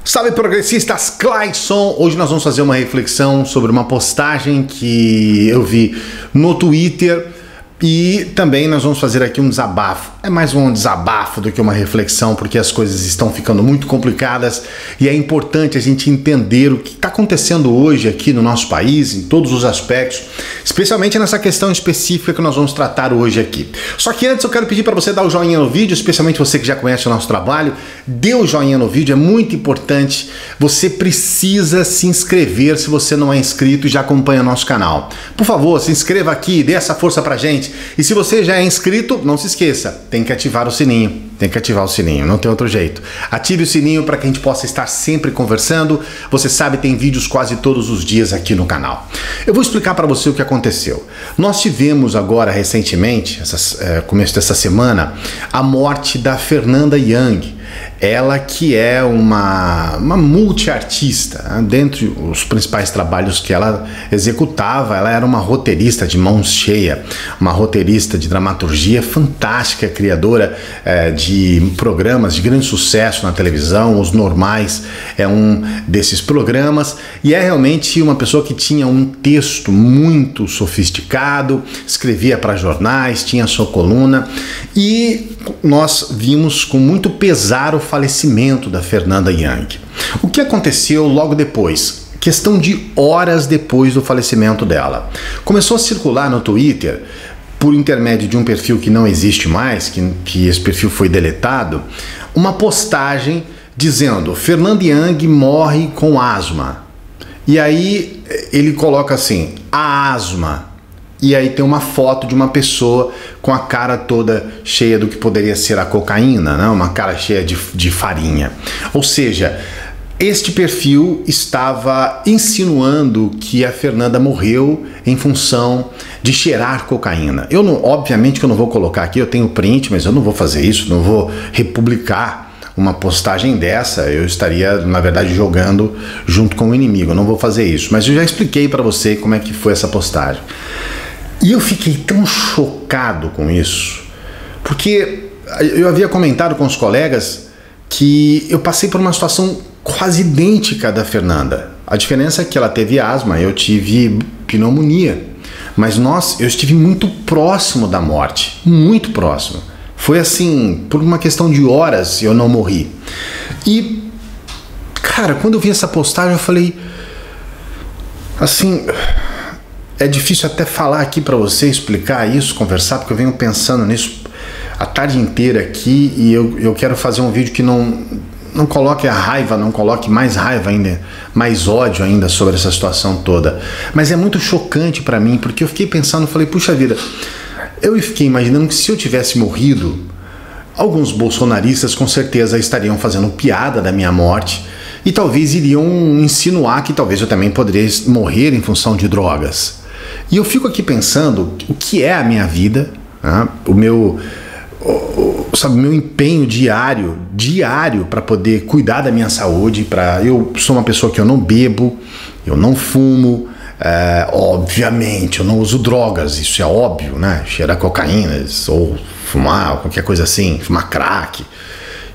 Salve progressistas, Clayson! Hoje nós vamos fazer uma reflexão sobre uma postagem que eu vi no Twitter e também nós vamos fazer aqui um desabafo. É mais um desabafo do que uma reflexão, porque as coisas estão ficando muito complicadas e é importante a gente entender o que está acontecendo hoje aqui no nosso país, em todos os aspectos, especialmente nessa questão específica que nós vamos tratar hoje aqui. Só que antes eu quero pedir para você dar o joinha no vídeo, especialmente você que já conhece o nosso trabalho, dê o joinha no vídeo, é muito importante. Você precisa se inscrever se você não é inscrito e já acompanha o nosso canal. Por favor, se inscreva aqui, dê essa força pra gente. E se você já é inscrito, não se esqueça, tem que ativar o sininho. Tem que ativar o sininho, não tem outro jeito. Ative o sininho para que a gente possa estar sempre conversando. Você sabe, tem vídeos quase todos os dias aqui no canal. Eu vou explicar para você o que aconteceu. Nós tivemos agora, recentemente, começo dessa semana, a morte da Fernanda Young. Ela que é uma multiartista, dentre os principais trabalhos que ela executava, ela era uma roteirista de mãos cheias, uma roteirista de dramaturgia fantástica, criadora de programas de grande sucesso na televisão. Os Normais é um desses programas e é realmente uma pessoa que tinha um texto muito sofisticado, escrevia para jornais, tinha sua coluna e nós vimos com muito pesar o falecimento da Fernanda Young. O que aconteceu logo depois? Questão de horas depois do falecimento dela. Começou a circular no Twitter, por intermédio de um perfil que não existe mais, que esse perfil foi deletado, uma postagem dizendo: Fernanda Young morre com asma. E aí ele coloca assim, a asma. E aí tem uma foto de uma pessoa com a cara toda cheia do que poderia ser a cocaína, né? Uma cara cheia de farinha. Ou seja, este perfil estava insinuando que a Fernanda morreu em função de cheirar cocaína. Eu não, obviamente que eu não vou colocar aqui, eu tenho print, mas eu não vou fazer isso, não vou republicar uma postagem dessa. Eu estaria, na verdade, jogando junto com o inimigo. Eu não vou fazer isso, mas eu já expliquei para você como é que foi essa postagem. E eu fiquei tão chocado com isso, porque eu havia comentado com os colegas que eu passei por uma situação quase idêntica da Fernanda. A diferença é que ela teve asma, eu tive pneumonia, mas eu estive muito próximo da morte, muito próximo. Foi assim, por uma questão de horas eu não morri. E, cara, quando eu vi essa postagem eu falei, assim, é difícil até falar aqui para você, explicar isso, conversar, porque eu venho pensando nisso a tarde inteira aqui e eu quero fazer um vídeo que não coloque a raiva, não coloque mais raiva ainda, mais ódio ainda sobre essa situação toda. Mas é muito chocante para mim, porque eu fiquei pensando, falei, puxa vida, eu fiquei imaginando que se eu tivesse morrido, alguns bolsonaristas com certeza estariam fazendo piada da minha morte e talvez iriam insinuar que talvez eu também poderia morrer em função de drogas. E eu fico aqui pensando o que é a minha vida, né? O meu empenho diário para poder cuidar da minha saúde. Eu sou uma pessoa que eu não bebo, eu não fumo, obviamente eu não uso drogas, isso é óbvio, né? Cheirar cocaína ou fumar, qualquer coisa assim, fumar crack.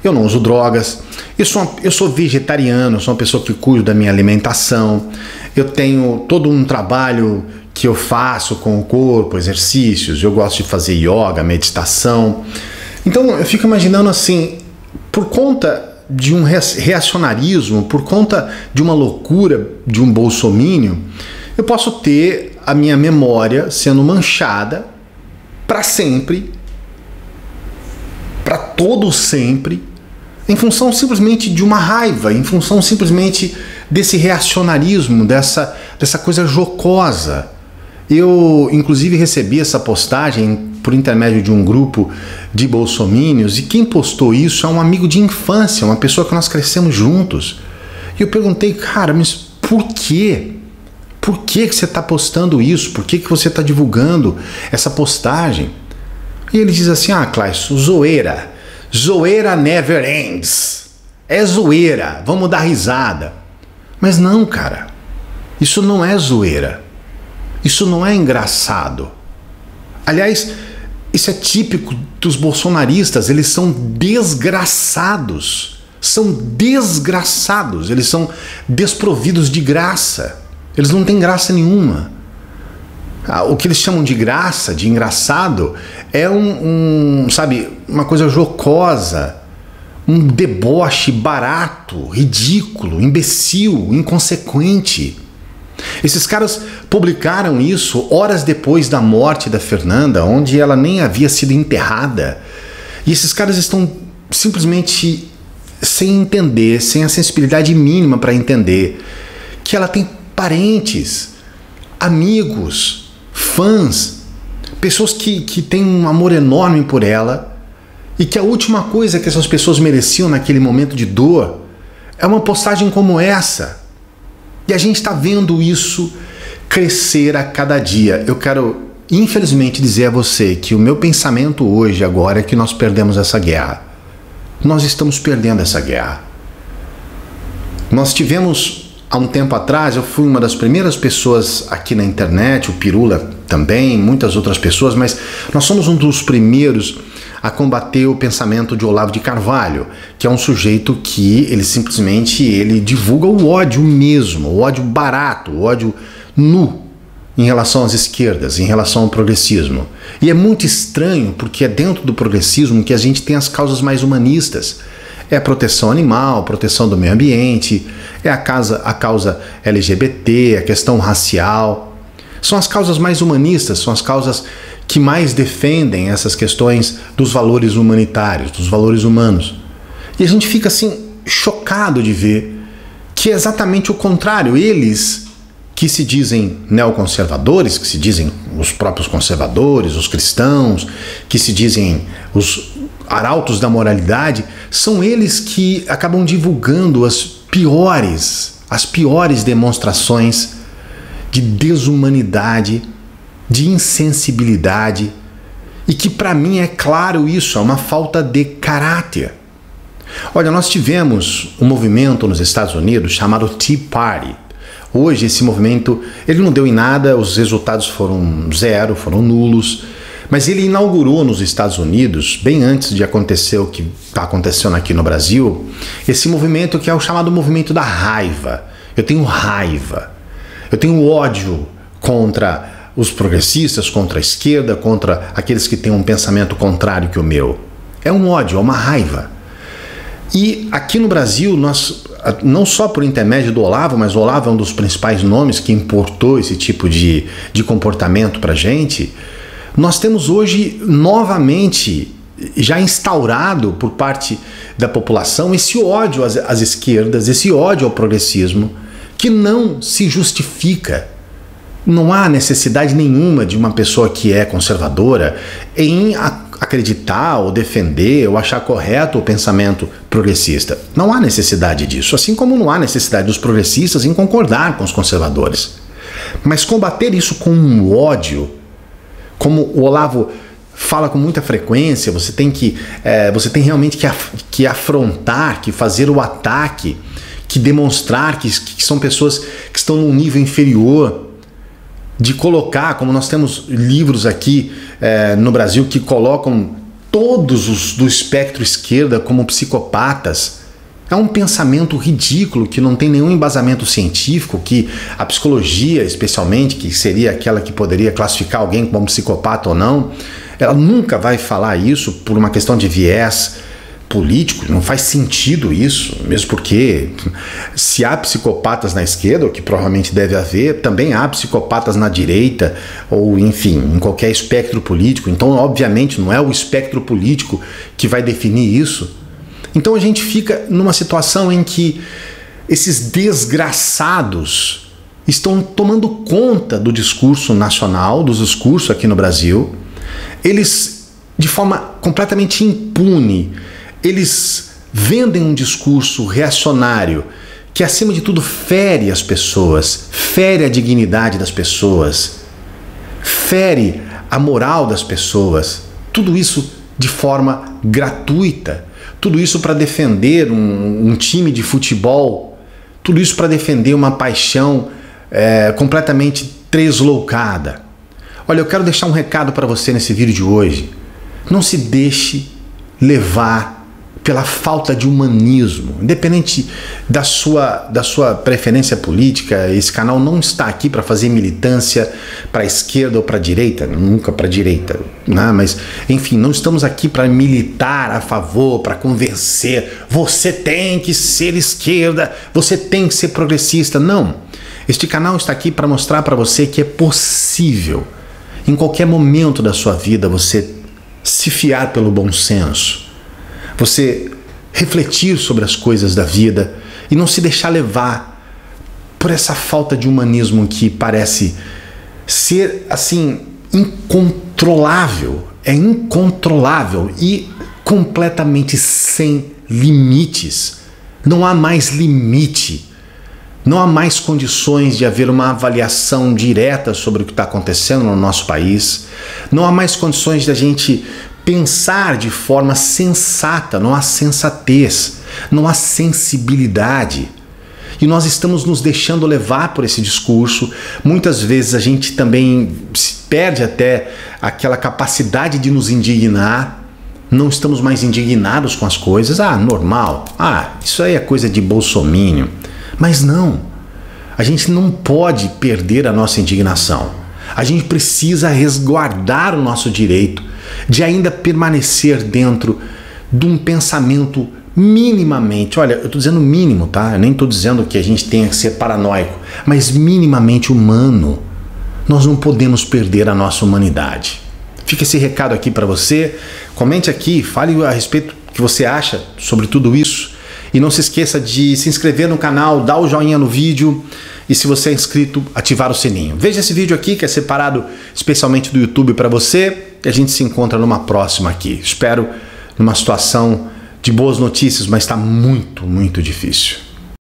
Eu não uso drogas, eu sou vegetariano, eu sou uma pessoa que cuido da minha alimentação, eu tenho todo um trabalho que eu faço com o corpo, exercícios, eu gosto de fazer yoga, meditação. Então eu fico imaginando assim, por conta de um reacionarismo, por conta de uma loucura de um bolsomínio, eu posso ter a minha memória sendo manchada para sempre, para todo sempre, em função simplesmente de uma raiva, em função simplesmente desse reacionarismo, dessa coisa jocosa. Eu, inclusive, recebi essa postagem por intermédio de um grupo de bolsomínios e quem postou isso é um amigo de infância, uma pessoa que nós crescemos juntos. E eu perguntei, cara, mas por quê? Por que você está postando isso? Por que você está divulgando essa postagem? E ele diz assim, Clayson, zoeira. Zoeira never ends. É zoeira, vamos dar risada. Mas não, cara, isso não é zoeira. Isso não é engraçado. Aliás, isso é típico dos bolsonaristas, eles são desgraçados. são desgraçados, eles são desprovidos de graça. Eles não têm graça nenhuma. O que eles chamam de graça, de engraçado, é sabe, uma coisa jocosa, um deboche barato, ridículo, imbecil, inconsequente. Esses caras publicaram isso horas depois da morte da Fernanda, onde ela nem havia sido enterrada. E esses caras estão simplesmente sem entender, sem a sensibilidade mínima para entender que ela tem parentes, amigos, fãs, pessoas que têm um amor enorme por ela, e que a última coisa que essas pessoas mereciam naquele momento de dor é uma postagem como essa. E a gente está vendo isso crescer a cada dia. Eu quero, infelizmente, dizer a você que o meu pensamento hoje, agora, é que nós perdemos essa guerra. Nós estamos perdendo essa guerra. Nós tivemos, há um tempo atrás, eu fui uma das primeiras pessoas aqui na internet, o Pirula também, muitas outras pessoas, mas nós somos um dos primeiros a combater o pensamento de Olavo de Carvalho, que é um sujeito que ele simplesmente divulga o ódio mesmo, o ódio barato, o ódio nu em relação às esquerdas, em relação ao progressismo. E é muito estranho porque é dentro do progressismo que a gente tem as causas mais humanistas. É a proteção animal, a proteção do meio ambiente, é a causa LGBT, a questão racial. São as causas mais humanistas, são as causas que mais defendem essas questões dos valores humanitários, dos valores humanos. E a gente fica assim chocado de ver que é exatamente o contrário. Eles que se dizem neoconservadores, que se dizem os próprios conservadores, os cristãos, que se dizem os arautos da moralidade, são eles que acabam divulgando as piores demonstrações de desumanidade, de insensibilidade, e que para mim é claro isso, é uma falta de caráter. Olha, nós tivemos um movimento nos Estados Unidos chamado Tea Party. Hoje esse movimento, ele não deu em nada, os resultados foram zero, foram nulos, mas ele inaugurou nos Estados Unidos, bem antes de acontecer o que está acontecendo aqui no Brasil, esse movimento que é o chamado movimento da raiva. Eu tenho raiva, eu tenho ódio contra os progressistas, contra a esquerda, contra aqueles que têm um pensamento contrário que o meu. É um ódio, é uma raiva. E aqui no Brasil, nós, não só por intermédio do Olavo, mas o Olavo é um dos principais nomes que importou esse tipo de comportamento para a gente, nós temos hoje novamente já instaurado por parte da população esse ódio às esquerdas, esse ódio ao progressismo, que não se justifica. Não há necessidade nenhuma de uma pessoa que é conservadora em acreditar ou defender ou achar correto o pensamento progressista. Não há necessidade disso, assim como não há necessidade dos progressistas em concordar com os conservadores. Mas combater isso com um ódio, como o Olavo fala com muita frequência, você tem realmente que afrontar, que fazer o ataque, que demonstrar que são pessoas que estão num nível inferior, de colocar, como nós temos livros aqui no Brasil que colocam todos os do espectro esquerda como psicopatas. É um pensamento ridículo que não tem nenhum embasamento científico, que a psicologia, especialmente, que seria aquela que poderia classificar alguém como psicopata ou não, ela nunca vai falar isso por uma questão de viés político. Não faz sentido isso, mesmo porque se há psicopatas na esquerda, o que provavelmente deve haver, também há psicopatas na direita, ou enfim, em qualquer espectro político. Então, obviamente, não é o espectro político que vai definir isso. Então a gente fica numa situação em que esses desgraçados estão tomando conta do discurso nacional, do discurso aqui no Brasil. Eles, de forma completamente impune, eles vendem um discurso reacionário que, acima de tudo, fere as pessoas, fere a dignidade das pessoas, fere a moral das pessoas. Tudo isso de forma gratuita. Tudo isso para defender um time de futebol, tudo isso para defender uma paixão completamente tresloucada. Olha, eu quero deixar um recado para você nesse vídeo de hoje. Não se deixe levar pela falta de humanismo. Independente da sua preferência política, esse canal não está aqui para fazer militância para a esquerda ou para a direita, nunca para a direita, né? Mas, enfim, não estamos aqui para militar a favor, para convencer, você tem que ser esquerda, você tem que ser progressista. Não. Este canal está aqui para mostrar para você que é possível, em qualquer momento da sua vida, você se fiar pelo bom senso, você refletir sobre as coisas da vida e não se deixar levar por essa falta de humanismo que parece ser, assim, incontrolável. É incontrolável e completamente sem limites. Não há mais limite. Não há mais condições de haver uma avaliação direta sobre o que está acontecendo no nosso país. Não há mais condições de a gente pensar de forma sensata. Não há sensatez, não há sensibilidade. E nós estamos nos deixando levar por esse discurso. Muitas vezes a gente também se perde até aquela capacidade de nos indignar. Não estamos mais indignados com as coisas. Ah, normal. Ah, isso aí é coisa de bolsominion. Mas não. A gente não pode perder a nossa indignação. A gente precisa resguardar o nosso direito de ainda permanecer dentro de um pensamento minimamente, olha, eu estou dizendo mínimo, tá? Eu nem estou dizendo que a gente tenha que ser paranoico, mas minimamente humano. Nós não podemos perder a nossa humanidade. Fica esse recado aqui para você. Comente aqui, fale a respeito do que você acha sobre tudo isso. E não se esqueça de se inscrever no canal, dar o joinha no vídeo e, se você é inscrito, ativar o sininho. Veja esse vídeo aqui que é separado especialmente do YouTube para você e a gente se encontra numa próxima aqui. Espero numa situação de boas notícias, mas está muito, muito difícil.